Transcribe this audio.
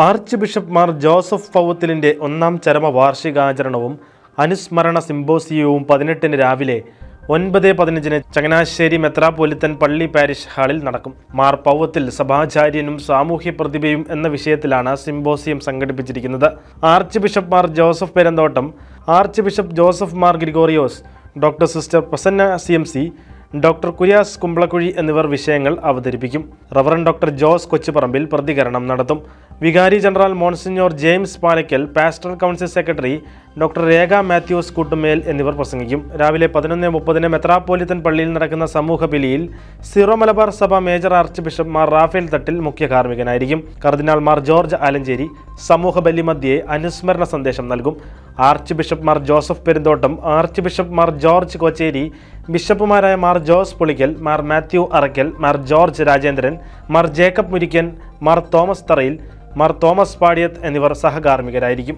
Arch bishop Mar Joseph പൗവത്തിലിൻ്റെ ഒന്നാം ചരമവാർഷികാചരണവും അനുസ്മരണ സിംബോസിയവും 18-ന് രാവിലെ 9:15-ന് ചങ്ങനാശ്ശേരി മെത്രാപ്പൊലിത്തൻ പള്ളി പാരിഷ് ഹാളിൽ നടക്കും. മാർ പൗവത്തിൽ സഭാചാര്യനും സാമൂഹ്യ പ്രതിഭയും എന്ന വിഷയത്തിലാണ് സിംബോസിയം സംഘടിപ്പിച്ചിരിക്കുന്നത്. Archbishop Mar Joseph Perunthottam, archbishop Joseph Mar Gregorios, doctor sister Prasanna CMC, doctor Kuriyas Kumbalakuzhy എന്നിവർ വിഷയങ്ങൾ അവതരിപ്പിക്കും. റവറൻ ഡോക്ടർ ജോസ് കൊച്ചുപറമ്പിൽ പ്രതികരണം നടത്തും. വികാരി ജനറൽ മോൺസിഞ്ഞോർ ജെയിംസ് പാലയ്ക്കൽ, pastoral council secretary doctor Rekha Mathews Koottumel എന്നിവർ പ്രസംഗിക്കും. രാവിലെ 11:30-ന് മെത്രാപ്പൊലിത്തൻ പള്ളിയിൽ നടക്കുന്ന സമൂഹ ബലിയിൽ സിറോ മലബാർ സഭ major archbishop Mar Raphael Thattil മുഖ്യ കാർമ്മികനായിരിക്കും. കർദിനാൾ മാർ ജോർജ് ആലഞ്ചേരി സമൂഹ ബലി മധ്യേ അനുസ്മരണ സന്ദേശം നൽകും. Archbishop Mar Joseph Perunthottam, archbishop Mar George Kocherry, ബിഷപ്പുമാരായ Mar Jose Pulickal, Mar Mathew Arackal, Mar George Rajendran, Mar Jacob Murickan, Mar Thomas Tharayil, Mar Thomas Padiyath എന്നിവർ സഹകാർമ്മികരായിരിക്കും.